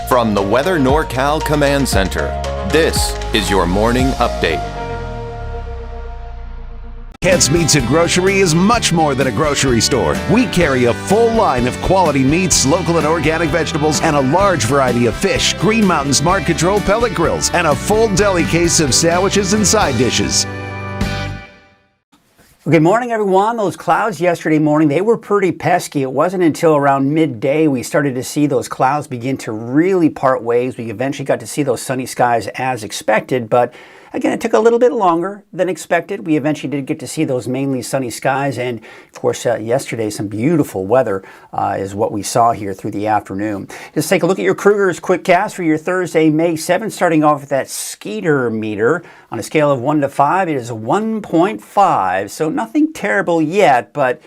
From the Weather NorCal Command Center, this is your morning update. Kent's Meats and Grocery is much more than a grocery store. We carry a full line of quality meats, local and organic vegetables, and a large variety of fish, Green Mountain Smart Control pellet grills, and a full deli case of sandwiches and side dishes. Good morning, everyone. Those clouds yesterday morning, they were pretty pesky. It wasn't until around midday we started to see those clouds begin to really part ways. We eventually got to see those sunny skies as expected, but again, it took a little bit longer than expected. We eventually did get to see those mainly sunny skies, and of course, yesterday some beautiful weather is what we saw here through the afternoon. Just take a look at your Krueger's Quickcast for your Thursday, May 7th, starting off with that Skeeter meter. On a scale of 1 to 5, it is a 1.5, so nothing terrible yet, but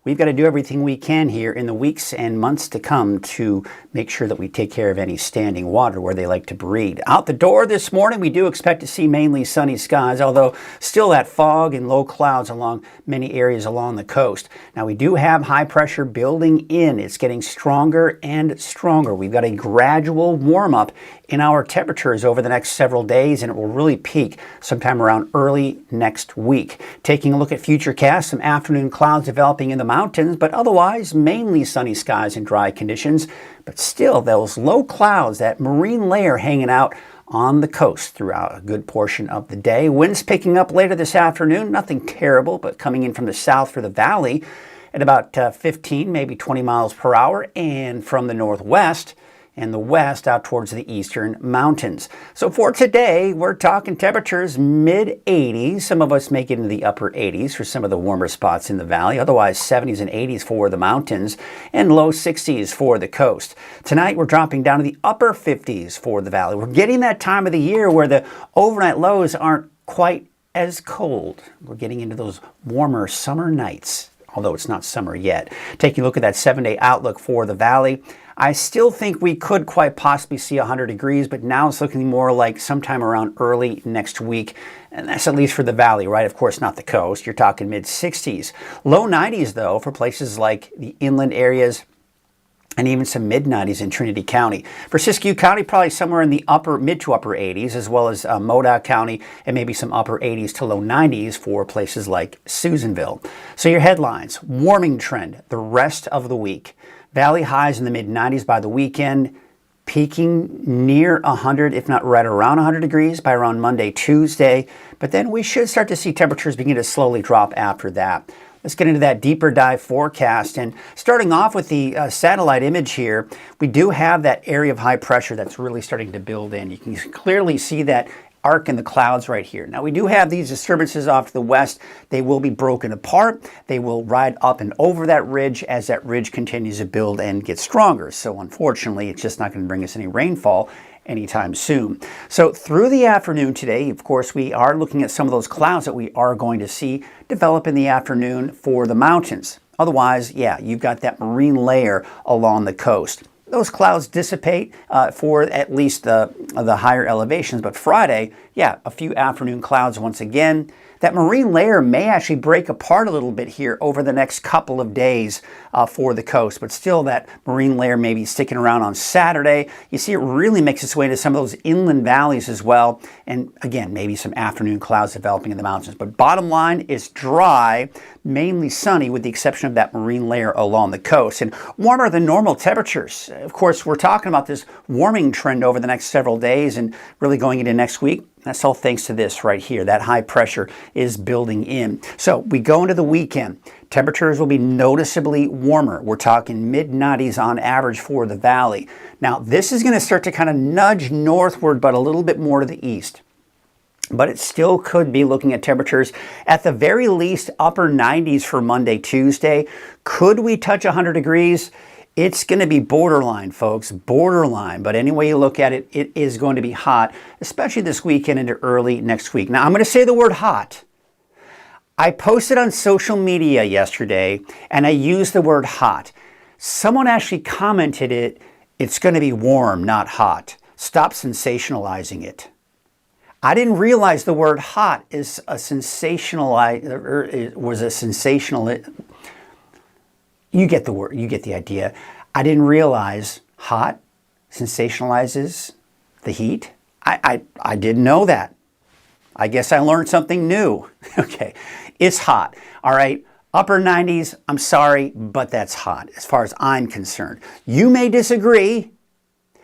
we've got to do everything we can here in the weeks and months to come to make sure that we take care of any standing water where they like to breed. Out the door this morning, we do expect to see mainly sunny skies, although still that fog and low clouds along many areas along the coast. Now, we do have high pressure building in. It's getting stronger and stronger. We've got a gradual warm up in our temperatures over the next several days, and it will really peak sometime around early next week. Taking a look at futurecast, some afternoon clouds developing in the mountains, but otherwise mainly sunny skies and dry conditions. But still, those low clouds, that marine layer hanging out on the coast throughout a good portion of the day. Winds picking up later this afternoon, nothing terrible, but coming in from the south for the valley at about 15, maybe 20 miles per hour, and from the northwest and the west out towards the eastern mountains. So for today, we're talking temperatures mid-80s. Some of us make it into the upper 80s for some of the warmer spots in the valley. Otherwise, 70s and 80s for the mountains and low 60s for the coast. Tonight, we're dropping down to the upper 50s for the valley. We're getting that time of the year where the overnight lows aren't quite as cold. We're getting into those warmer summer nights, although it's not summer yet. Taking a look at that 7-day outlook for the valley, I still think we could quite possibly see 100 degrees, but now it's looking more like sometime around early next week. And that's at least for the valley, right? Of course, not the coast. You're talking mid-60s. Low 90s, though, for places like the inland areas, and even some mid-90s in Trinity County. For Siskiyou County, probably somewhere in the mid to upper 80s, as well as Modoc County, and maybe some upper 80s to low 90s for places like Susanville. So your headlines: warming trend the rest of the week. Valley highs in the mid-90s by the weekend, peaking near 100, if not right around 100 degrees by around Monday, Tuesday. But then we should start to see temperatures begin to slowly drop after that. Let's get into that deeper dive forecast. And starting off with the satellite image here, we do have that area of high pressure that's really starting to build in. You can clearly see that arc in the clouds right here. Now, we do have these disturbances off to the west. They will be broken apart. They will ride up and over that ridge as that ridge continues to build and get stronger. So unfortunately, it's just not going to bring us any rainfall anytime soon. So through the afternoon today, of course, we are looking at some of those clouds that we are going to see develop in the afternoon for the mountains. Otherwise, yeah, you've got that marine layer along the coast. Those clouds dissipate for at least the higher elevations, but Friday, yeah, a few afternoon clouds once again. That marine layer may actually break apart a little bit here over the next couple of days for the coast, but still that marine layer may be sticking around on Saturday. You see it really makes its way into some of those inland valleys as well, and again, maybe some afternoon clouds developing in the mountains. But bottom line is dry, mainly sunny with the exception of that marine layer along the coast, and warmer than normal temperatures. Of course, we're talking about this warming trend over the next several days and really going into next week. That's all thanks to this right here. That high pressure is building in. So we go into the weekend. Temperatures will be noticeably warmer. We're talking mid-90s on average for the valley. Now, this is going to start to kind of nudge northward, but a little bit more to the east. But it still could be looking at temperatures at the very least upper 90s for Monday, Tuesday. Could we touch 100 degrees? It's going to be borderline, folks, borderline. But any way you look at it, it is going to be hot, especially this weekend into early next week. Now, I'm going to say the word hot. I posted on social media yesterday, and I used the word hot. Someone actually commented it's going to be warm, not hot. Stop sensationalizing it. I didn't realize the word hot is a sensational. You get the word, you get the idea. I didn't realize hot, sensationalizes the heat? I didn't know that. I guess I learned something new. Okay, it's hot. All right, upper 90s, I'm sorry, but that's hot as far as I'm concerned. You may disagree,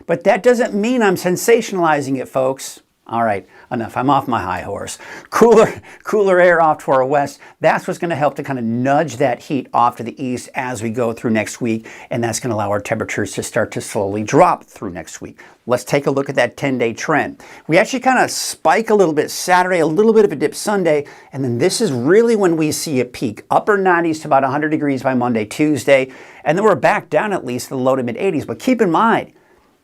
but that doesn't mean I'm sensationalizing it, folks. All right, enough. I'm off my high horse. Cooler air off to our west. That's what's going to help to kind of nudge that heat off to the east as we go through next week, and that's going to allow our temperatures to start to slowly drop through next week. Let's take a look at that 10-day trend. We actually kind of spike a little bit Saturday, a little bit of a dip Sunday, and then this is really when we see a peak. Upper 90s to about 100 degrees by Monday, Tuesday, and then we're back down at least to the low to mid 80s. But keep in mind,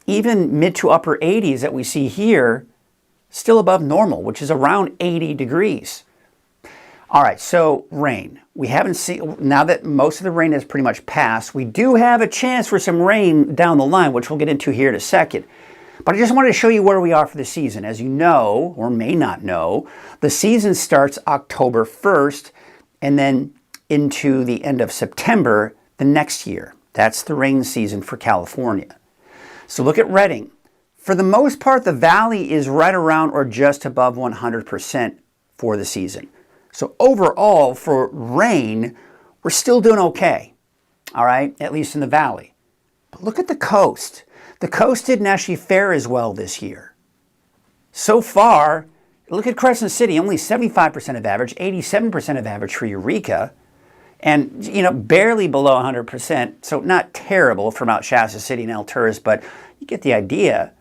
even mid to upper 80s that we see here, still above normal, which is around 80 degrees. All right, so rain. We haven't seen, now that most of the rain has pretty much passed, we do have a chance for some rain down the line, which we'll get into here in a second. But I just wanted to show you where we are for the season. As you know, or may not know, the season starts October 1st and then into the end of September the next year. That's the rain season for California. So look at Redding. For the most part, the valley is right around or just above 100% for the season. So overall, for rain, we're still doing okay, all right, at least in the valley. But look at the coast. The coast didn't actually fare as well this year. So far, look at Crescent City, only 75% of average, 87% of average for Eureka, and, you know, barely below 100%, so not terrible for Mount Shasta City and Alturas, but you get the idea.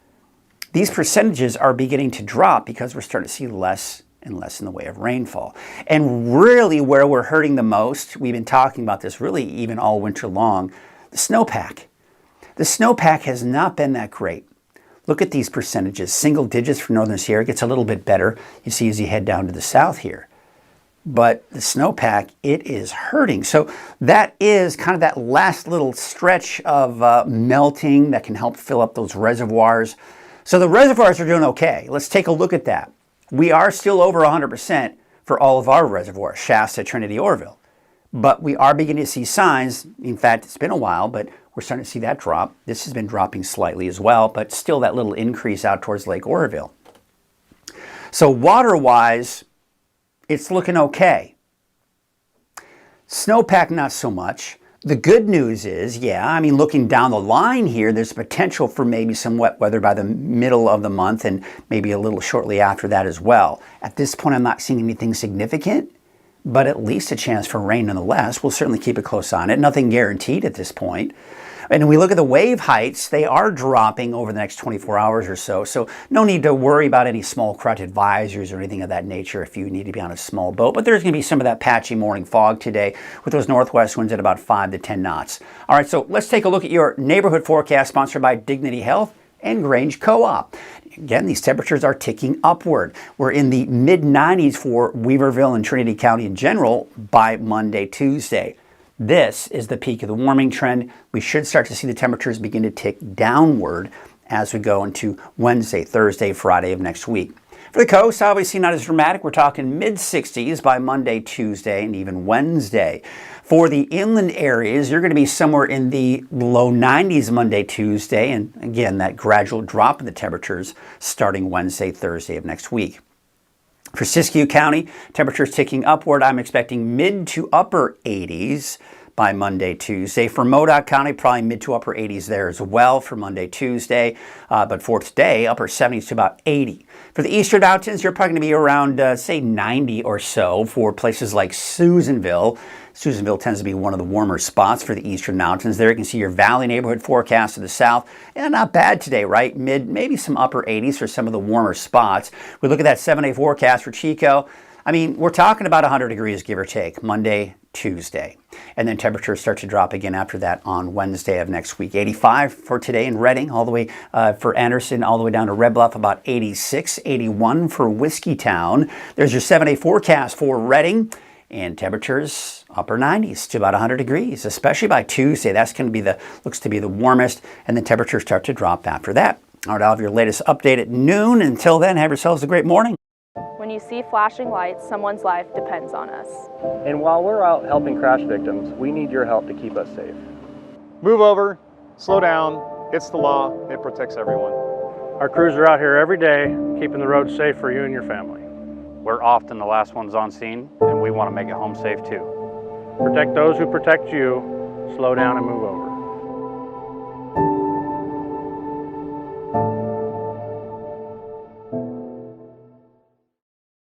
These percentages are beginning to drop because we're starting to see less and less in the way of rainfall. And really where we're hurting the most, we've been talking about this really even all winter long, the snowpack. The snowpack has not been that great. Look at these percentages. Single digits for Northern Sierra. Gets a little bit better, you see, as you head down to the south here. But the snowpack, it is hurting. So that is kind of that last little stretch of melting that can help fill up those reservoirs. So the reservoirs are doing okay. Let's take a look at that. We are still over 100% for all of our reservoirs, Shasta, Trinity, Oroville. But we are beginning to see signs. In fact, it's been a while, but we're starting to see that drop. This has been dropping slightly as well, but still that little increase out towards Lake Oroville. So water-wise, it's looking okay. Snowpack, not so much. The good news is, yeah, I mean, looking down the line here, there's potential for maybe some wet weather by the middle of the month and maybe a little shortly after that as well. At this point, I'm not seeing anything significant, but at least a chance for rain nonetheless. We'll certainly keep a close eye on it. Nothing guaranteed at this point. And when we look at the wave heights, they are dropping over the next 24 hours or so. So no need to worry about any small craft advisories or anything of that nature if you need to be on a small boat. But there's going to be some of that patchy morning fog today with those northwest winds at about 5 to 10 knots. All right, so let's take a look at your neighborhood forecast sponsored by Dignity Health and Grange Co-op. Again, these temperatures are ticking upward. We're in the mid-90s for Weaverville and Trinity County in general by Monday, Tuesday. This is the peak of the warming trend. We should start to see the temperatures begin to tick downward as we go into Wednesday, Thursday, Friday of next week. For the coast, obviously not as dramatic. We're talking mid-60s by Monday, Tuesday, and even Wednesday. For the inland areas, you're going to be somewhere in the low 90s Monday, Tuesday, and again, that gradual drop in the temperatures starting Wednesday, Thursday of next week. For Siskiyou County, temperatures ticking upward. I'm expecting mid to upper 80s by Monday, Tuesday. For Modoc County, probably mid to upper 80s there as well for Monday, Tuesday. But for today, upper 70s to about 80. For the Eastern Mountains, you're probably going to be around, say, 90 or so for places like Susanville. Susanville tends to be one of the warmer spots for the Eastern Mountains. There you can see your valley neighborhood forecast to the south. And not bad today, right? Mid, maybe some upper 80s for some of the warmer spots. We look at that 7-day forecast for Chico. I mean, we're talking about 100 degrees, give or take, Monday, Tuesday. And then temperatures start to drop again after that on Wednesday of next week. 85 for today in Redding, all the way for Anderson, all the way down to Red Bluff, about 86, 81 for Whiskeytown. There's your 7-day forecast for Redding. And temperatures upper 90s to about 100 degrees, especially by Tuesday. That's going to be looks to be the warmest, and then temperatures start to drop after that. All right, I'll have your latest update at noon. Until then, have yourselves a great morning. When you see flashing lights, someone's life depends on us. And while we're out helping crash victims, we need your help to keep us safe. Move over, slow down, It's the law. It protects everyone. Our crews are out here every day, keeping the roads safe for you and your family. We're often the last ones on scene, and we want to make it home safe too. Protect those who protect you. Slow down and move over.